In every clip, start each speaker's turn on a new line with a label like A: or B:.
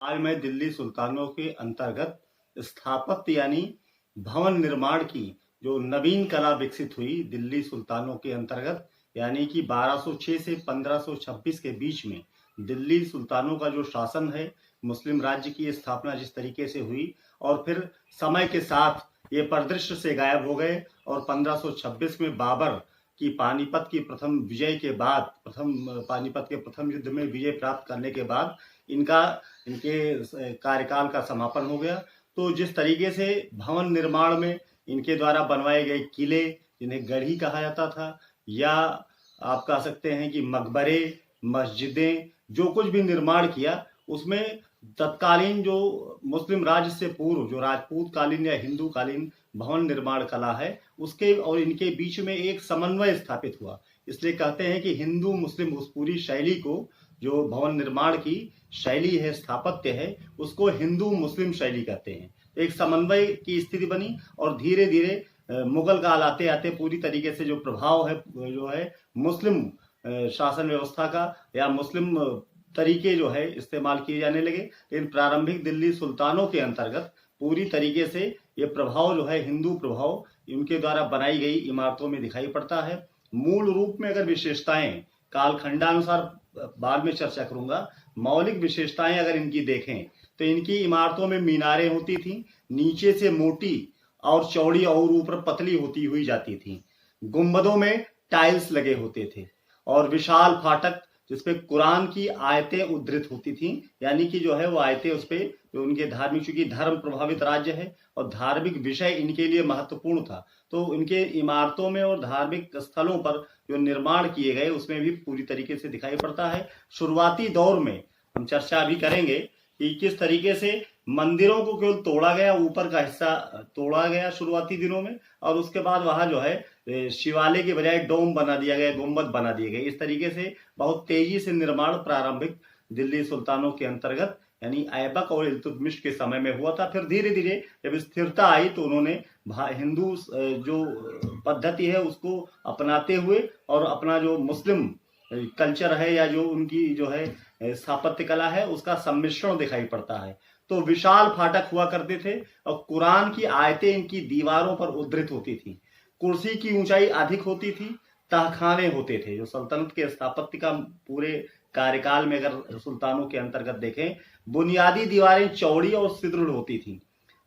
A: आज मैं दिल्ली सुल्तानों के अंतर्गत स्थापत्य यानी भवन निर्माण की जो नवीन कला विकसित हुई दिल्ली सुल्तानों के अंतर्गत, यानी कि 1206 से 1526 के बीच में दिल्ली सुल्तानों का जो शासन है, मुस्लिम राज्य की स्थापना जिस तरीके से हुई और फिर समय के साथ ये परिदृश्य से गायब हो गए और 1526 में बाबर की पानीपत की प्रथम विजय के बाद, पानीपत के प्रथम युद्ध में विजय प्राप्त करने के बाद इनके कार्यकाल का समापन हो गया। तो जिस तरीके से भवन निर्माण में इनके द्वारा बनवाए गए किले, जिन्हें गढ़ी कहा जाता था, या आप कह सकते हैं कि मकबरे, मस्जिदें, जो कुछ भी निर्माण किया उसमें तत्कालीन जो मुस्लिम राज्य से पूर्व जो राजपूत कालीन या हिंदू कालीन भवन निर्माण कला है, उसके और इनके बीच में एक समन्वय स्थापित हुआ। इसलिए कहते हैं कि हिंदू मुस्लिम उस पूरी शैली को, जो भवन निर्माण की शैली है, स्थापत्य है, उसको हिंदू मुस्लिम शैली कहते हैं। एक समन्वय की स्थिति बनी और धीरे धीरे मुगल काल आते आते पूरी तरीके से जो प्रभाव है, जो है मुस्लिम शासन व्यवस्था का या मुस्लिम तरीके जो है इस्तेमाल किए जाने लगे। लेकिन प्रारंभिक दिल्ली सुल्तानों के अंतर्गत पूरी तरीके से ये प्रभाव जो है हिंदू प्रभाव इनके द्वारा बनाई गई इमारतों में दिखाई पड़ता है। मूल रूप में अगर विशेषताएं कालखंडानुसार बाद में चर्चा करूंगा, मौलिक विशेषताएं अगर इनकी देखें तो इनकी इमारतों में मीनारें होती थी, नीचे से मोटी और चौड़ी और ऊपर पतली होती हुई जाती थी। गुंबदों में टाइल्स लगे होते थे और विशाल फाटक जिसपे कुरान की आयतें उद्धृत होती थी, यानी कि जो है वो आयतें उस पे जो उनके धार्मिक, चूंकि धर्म प्रभावित राज्य है और धार्मिक विषय इनके लिए महत्वपूर्ण था, तो इनके इमारतों में और धार्मिक स्थलों पर जो निर्माण किए गए उसमें भी पूरी तरीके से दिखाई पड़ता है। शुरुआती दौर में हम चर्चा भी करेंगे कि किस तरीके से मंदिरों को केवल तोड़ा गया, ऊपर का हिस्सा तोड़ा गया शुरुआती दिनों में, और उसके बाद वहां जो है शिवालय के बजाय डोम बना दिया गया, गुंबद बना दिए गए। इस तरीके से बहुत तेजी से निर्माण प्रारंभिक दिल्ली सुल्तानों के अंतर्गत यानी ऐबक और इल्तुतमिश के समय में हुआ था। फिर धीरे धीरे जब स्थिरता आई तो उन्होंने हिंदू जो पद्धति है उसको अपनाते हुए और अपना जो मुस्लिम कल्चर है या जो उनकी जो है स्थापत्य कला है उसका सम्मिश्रण दिखाई पड़ता है। तो विशाल फाटक हुआ करते थे और कुरान की आयतें इनकी दीवारों पर उद्धृत होती थी। कुर्सी की ऊंचाई अधिक होती थी। तहखाने होते थे। जो सल्तनत के स्थापत्य का पूरे कार्यकाल में अगर सुल्तानों के अंतर्गत देखें, बुनियादी दीवारें चौड़ी और सुदृढ़ होती थी।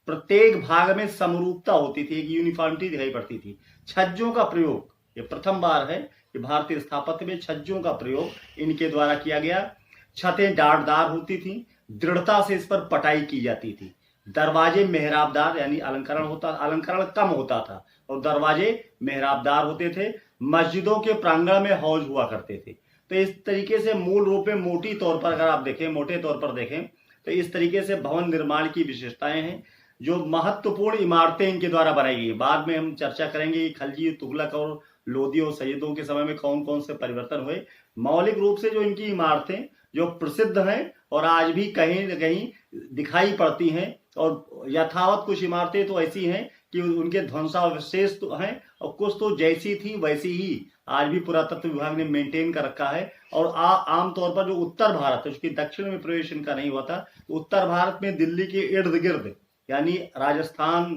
A: प्रत्येक भाग में समरूपता होती थी, एक यूनिफॉर्मिटी दिखाई पड़ती थी। छज्जों का प्रयोग, ये प्रथम बार है कि भारतीय स्थापत्य में छज्जों का प्रयोग इनके द्वारा किया गया। छतें डाटदार होती थी, दृढ़ता से इस पर पटाई की जाती थी। दरवाजे मेहराबदार यानी अलंकरण कम होता था और दरवाजे मेहराबदार होते थे। मस्जिदों के प्रांगण में हौज हुआ करते थे। तो इस तरीके से मूल रूप में मोटे तौर पर देखें तो इस तरीके से भवन निर्माण की विशेषताएं हैं। जो महत्वपूर्ण इमारतें इनके द्वारा बनाई गई, बाद में हम चर्चा करेंगे कि खलजी, तुगलक और लोधी और सैयदों के समय में कौन कौन से परिवर्तन हुए। मौलिक रूप से जो इनकी इमारतें जो प्रसिद्ध हैं और आज भी कहीं न कहीं दिखाई पड़ती हैं, और यथावत कुछ इमारतें तो ऐसी हैं कि उनके ध्वंसावशेष तो हैं और कुछ तो जैसी थी वैसी ही आज भी पुरातत्व विभाग ने मेंटेन कर रखा है। और आमतौर पर जो उत्तर भारत है, उसकी दक्षिण में प्रवेश इनका नहीं हुआ था, तो उत्तर भारत में दिल्ली के इर्द गिर्द यानी राजस्थान,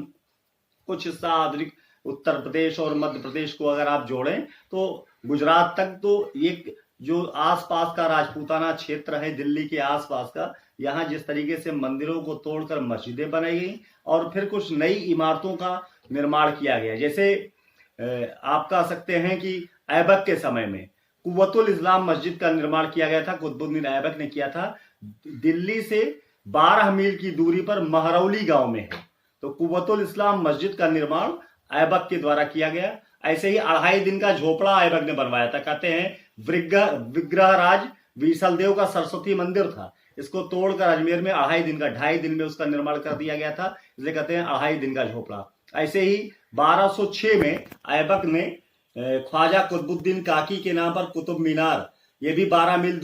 A: कुछ हिस्सा आधुनिक उत्तर प्रदेश और मध्य प्रदेश को अगर आप जोड़ें तो गुजरात तक, तो ये जो आसपास का राजपूताना क्षेत्र है दिल्ली के आसपास का, यहाँ जिस तरीके से मंदिरों को तोड़कर मस्जिदें बनाई गई और फिर कुछ नई इमारतों का निर्माण किया गया। जैसे आप कह सकते हैं कि ऐबक के समय में कुव्वतुल इस्लाम मस्जिद का निर्माण किया गया था, कुतुबुद्दीन ऐबक ने किया था। दिल्ली से 12 मील की दूरी पर महरौली गांव में है। तो कुव्वतुल इस्लाम मस्जिद का निर्माण ऐबक के द्वारा किया गया। ऐसे ही 2.5 दिन का झोपड़ा ऐबक ने बनवाया था। कहते हैं विग्रहराज वीसलदेव का सरस्वती मंदिर था, इसको तोड़कर अजमेर में 2.5 दिन में उसका निर्माण कर दिया गया था, इसलिए कहते हैं 2.5 दिन का झोपड़ा। ऐसे ही 1206 में ऐबक ने ख्वाजा कुतुबुद्दीन काकी के नाम पर कुतुब मीनार, ये भी 12 मील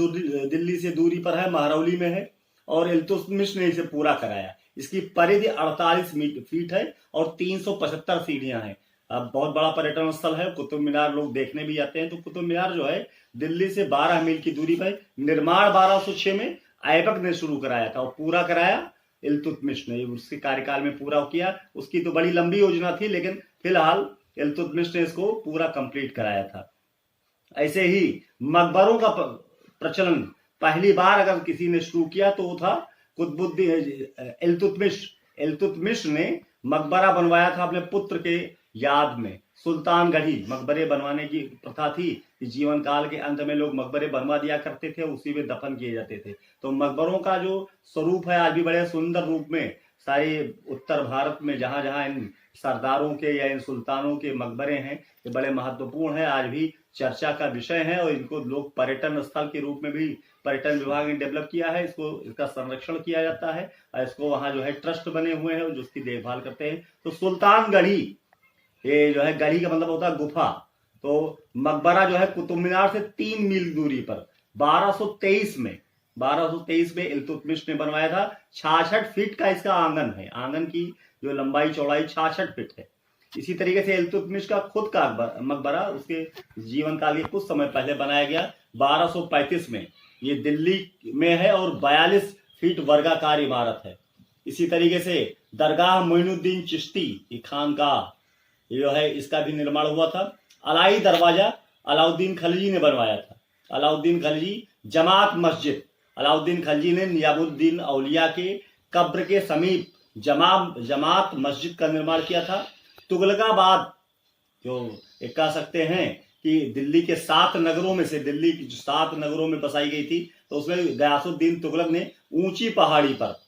A: दिल्ली से दूरी पर है, महरौली में है, और इल्तुतमिश ने इसे पूरा कराया। इसकी परिधि 48 फीट है और 375 सीढ़ियां हैं। अब बहुत बड़ा पर्यटन स्थल है, कुतुब मीनार लोग देखने भी आते हैं। तो कुतुब मीनार जो है दिल्ली से 12 मील की दूरी पर, निर्माण 1206 में ऐबक ने शुरू कराया था और पूरा कराया इल्तुतमिश ने, उसके कार्यकाल में पूरा किया। उसकी तो बड़ी लंबी योजना थी, लेकिन फिलहाल इल्तुतमिश ने इसको पूरा कंप्लीट कराया था। ऐसे ही मकबरों का प्रचलन पहली बार अगर किसी ने शुरू किया तो वो था कुतुबुद्दीन इल्तुतमिश ने मकबरा बनवाया था अपने पुत्र के याद में। सुल्तानगढ़ी मकबरे बनवाने की प्रथा थी कि जीवन काल के अंत में लोग मकबरे बनवा दिया करते थे, उसी में दफन किए जाते थे। तो मकबरों का जो स्वरूप है आज भी बड़े सुंदर रूप में सारे उत्तर भारत में जहां जहां इन सरदारों के या इन सुल्तानों के मकबरे हैं, ये बड़े महत्वपूर्ण है, आज भी चर्चा का विषय है। और इनको लोग पर्यटन स्थल के रूप में भी पर्यटन विभाग ने डेवलप किया है, इसका संरक्षण किया जाता है और इसको वहां जो है ट्रस्ट बने हुए हैं जो उसकी देखभाल करते हैं। तो सुल्तानगढ़ी, ये जो है गढ़ी का मतलब होता है गुफा, तो मकबरा जो है कुतुब मीनार से 3 मील दूरी पर 1223 में इल्तुतमिश ने बनवाया था। 66 फीट का इसका आंगन है, आंगन की जो लंबाई चौड़ाई 66 फीट है। इसी तरीके से इल्तुतमिश का खुद का मकबरा उसके जीवन काल के कुछ समय पहले बनाया गया 1235 में। ये दिल्ली में है और 42 फीट वर्गाकार इमारत है। इसी तरीके से दरगाह मोइनुद्दीन चिश्ती की खानकाह जो है, इसका भी निर्माण हुआ था। अलाई दरवाजा अलाउद्दीन खलजी ने बनवाया था। अलाउद्दीन खलजी जमात मस्जिद, अलाउद्दीन खलजी ने नियामुद्दीन औलिया के कब्र के समीप जमात मस्जिद का निर्माण किया था। तुगलकाबाद, जो एक कह सकते हैं कि दिल्ली के 7 नगरों में से, दिल्ली की 7 नगरों में बसाई गई थी, तो उसमें गयासुद्दीन तुगलक ने ऊंची पहाड़ी पर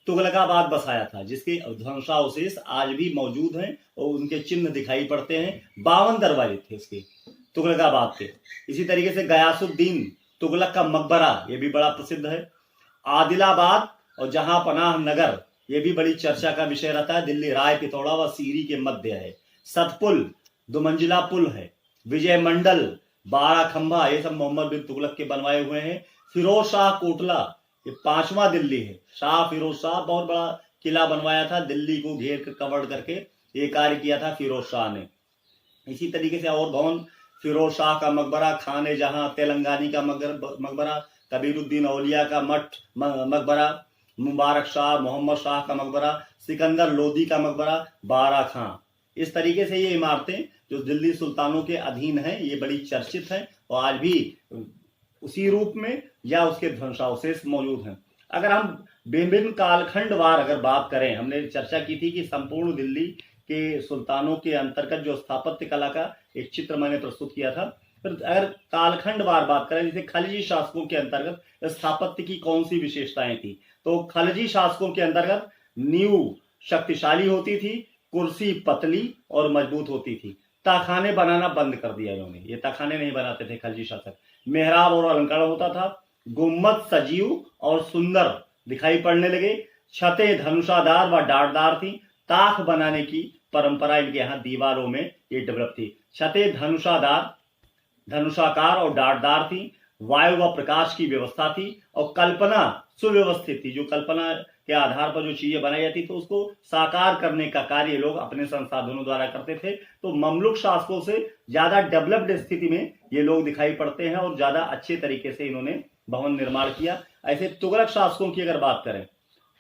A: तुगलकाबाद बसाया था, जिसके ध्वंसावशेष आज भी मौजूद हैं और उनके चिन्ह दिखाई पड़ते हैं। 52 दरवाजे थे इसके तुगलकाबाद के। इसी तरीके से गयासुद्दीन तुगलक का मकबरा, ये भी बड़ा प्रसिद्ध है। आदिलाबाद और जहांपनाह नगर, ये भी बड़ी चर्चा का विषय रहता है, दिल्ली राय पिथौरा व सीरी के मध्य है। सतपुल 2 मंजिला पुल है। विजय मंडल 12 खंभा, ये सब मोहम्मद बिन तुगलक के बनवाए हुए हैं। फिरोज शाह कोटला, ये 5वां दिल्ली है। शाह फिरोज शाह बहुत बड़ा किला बनवाया था, दिल्ली को घेर कर कवर करके ये कार्य किया था फिरोज शाह ने। इसी तरीके से और भवन, फिरोज शाह का मकबरा, खाने जहां तेलंगानी का मकबरा, कबीरुद्दीन औलिया का मकबरा, मुबारक शाह मोहम्मद शाह का मकबरा, सिकंदर लोदी का मकबरा, बारा खां। इस तरीके से ये इमारतें जो दिल्ली सुल्तानों के अधीन हैं, ये बड़ी चर्चित हैं और आज भी उसी रूप में या उसके ध्वंसावशेष मौजूद हैं। अगर हम विभिन्न कालखंडवार अगर बात करें, हमने चर्चा की थी कि संपूर्ण दिल्ली के सुल्तानों के अंतर्गत जो स्थापत्य कला का एक चित्र मैंने प्रस्तुत किया था। फिर अगर कालखंडवार बात करें, जैसे खलजी शासकों के अंतर्गत स्थापत्य की कौन सी विशेषताएं थी, तो खलजी शासकों के अंतर्गत नींव शक्तिशाली होती थी, कुर्सी पतली और मजबूत होती थी। ताखाने बनाना बंद कर दिया इन्होंने, ये ताखाने नहीं बनाते थे खलजी शासक। मेहराब और अलंकार होता था। गुम्मद सजीव और सुंदर दिखाई पड़ने लगे। छतें धनुषादार व डाटदार थी। ताख बनाने की परंपरा इनके यहाँ दीवारों में ये डेवलप थी। छतें धनुषाकार और डाटदार थी। वायु व प्रकाश की व्यवस्था थी और कल्पना सुव्यवस्थित थी। जो कल्पना के आधार पर जो चीजें बनाई जाती तो उसको साकार करने का कार्य लोग अपने संसाधनों द्वारा करते थे। तो ममलुक शासकों से ज्यादा डेवलप्ड स्थिति में ये लोग दिखाई पड़ते हैं और ज्यादा अच्छे तरीके से इन्होंने भवन निर्माण किया। ऐसे तुगलक शासकों की अगर बात करें,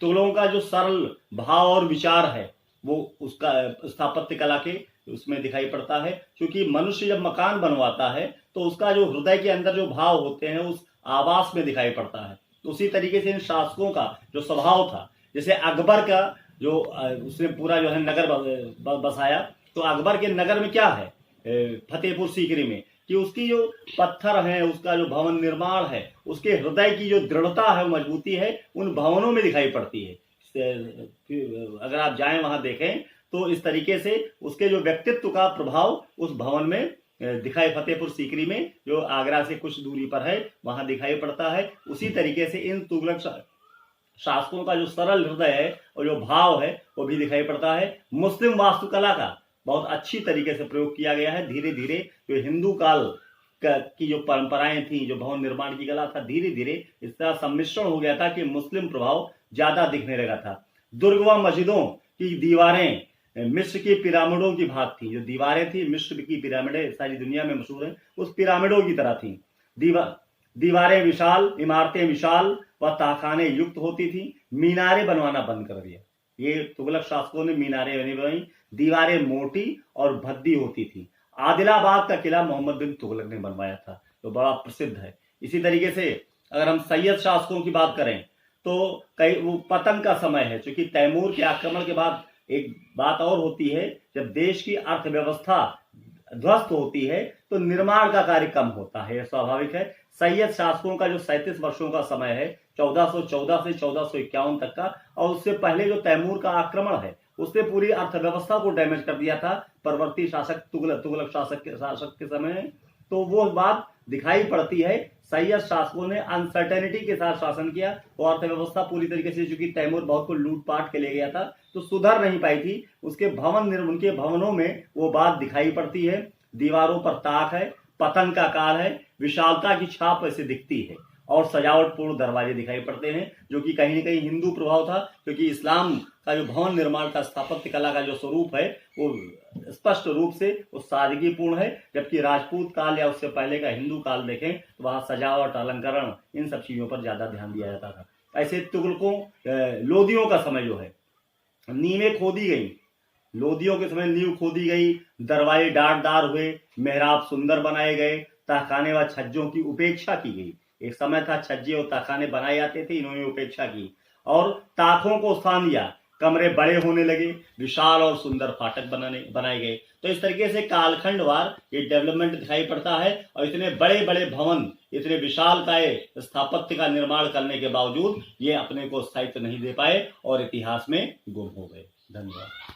A: तुगलकों का जो सरल भाव और विचार है वो उसका स्थापत्य कला के उसमें दिखाई पड़ता है। क्योंकि मनुष्य जब मकान बनवाता है तो उसका जो हृदय के अंदर जो भाव होते हैं उस आवास में दिखाई पड़ता है। तो उसी तरीके से इन शासकों का जो स्वभाव था, जैसे अकबर का जो उसने पूरा जो है नगर बसाया, तो अकबर के नगर में क्या है, फतेहपुर सीकरी में, कि उसकी जो पत्थर है, उसका जो भवन निर्माण है, उसके हृदय की जो दृढ़ता है, मजबूती है, उन भवनों में दिखाई पड़ती है। अगर आप जाएं वहां देखें तो इस तरीके से उसके जो व्यक्तित्व का प्रभाव उस भवन में दिखाई, फतेहपुर सीकरी में जो आगरा से कुछ दूरी पर है वहां दिखाई पड़ता है। उसी तरीके से इन तुगलक शासकों का जो सरल हृदय है और जो भाव है वो भी दिखाई पड़ता है। मुस्लिम वास्तुकला का बहुत अच्छी तरीके से प्रयोग किया गया है। धीरे धीरे जो हिंदू काल की जो परंपराएं थी, जो भवन निर्माण की कला था, धीरे धीरे इसका सम्मिश्रण हो गया था कि मुस्लिम प्रभाव ज्यादा दिखने लगा था। दुर्ग व मस्जिदों की दीवारें मिस्र की पिरामिडों की भांति थी। जो दीवारें थी मिस्र की पिरामिडें सारी दुनिया में मशहूर है, उस पिरामिडों की तरह थी। दीवारें विशाल, इमारतें विशाल वह तहखाने युक्त होती थी। मीनारें बनवाना बंद कर दिया। ये तुगलक शासकों ने मीनारें नहीं बनवाई। दीवारें मोटी और भद्दी होती थी। आदिलाबाद का किला मोहम्मद बिन तुगलक ने बनवाया था, जो बड़ा प्रसिद्ध है। इसी तरीके से अगर हम सैयद शासकों की बात करें तो कई वो पतन का समय है, क्योंकि तैमूर के आक्रमण के बाद एक बात और होती है, जब देश की अर्थव्यवस्था ध्वस्त होती है तो निर्माण का कार्य कम होता है, यह स्वाभाविक है। सैयद शासकों का जो 37 वर्षों का समय है, 1414 से 1451 तक का, और उससे पहले जो तैमूर का आक्रमण है उसने पूरी अर्थव्यवस्था को डैमेज कर दिया था परवर्ती शासक तुगलक शासक के समय में। तो वो बात दिखाई पड़ती है। सैयद शासकों ने अनसर्टेनिटी के साथ शासन किया, वो अर्थव्यवस्था पूरी तरीके से, चूंकि तैमूर बहुत को लूटपाट के ले गया था तो सुधर नहीं पाई थी। उनके भवनों में वो बात दिखाई पड़ती है। दीवारों पर ताक है, पतन का काल है, विशालता की छाप ऐसे दिखती है, और सजावटपूर्ण दरवाजे दिखाई पड़ते हैं, जो कि कहीं न कहीं हिंदू प्रभाव था, क्योंकि इस्लाम का जो भवन निर्माण का स्थापत्य कला का जो स्वरूप है वो स्पष्ट रूप से वो सादगीपूर्ण है। जबकि राजपूत काल या उससे पहले का हिंदू काल देखें तो वहां सजावट, अलंकरण, इन सब चीजों पर ज्यादा ध्यान दिया जाता था। ऐसे तुगलकों लोदियों का समय जो है, नींवें खोदी गई, लोदियों के समय नींव खोदी गई, दरवाजे डाटदार हुए, मेहराब सुंदर बनाए गए, तहखाने व छज्जों की उपेक्षा की गई। एक समय था छज्जे और तहखाने बनाए जाते थे, इन्होंने उपेक्षा की और ताकों को स्थान दिया। कमरे बड़े होने लगे, विशाल और सुंदर फाटक बनाए गए। तो इस तरीके से कालखंडवार ये डेवलपमेंट दिखाई पड़ता है, और इतने बड़े बड़े भवन, इतने विशालकाय स्थापत्य का निर्माण करने के बावजूद ये अपने को स्थायित्व नहीं दे पाए और इतिहास में गुम हो गए। धन्यवाद।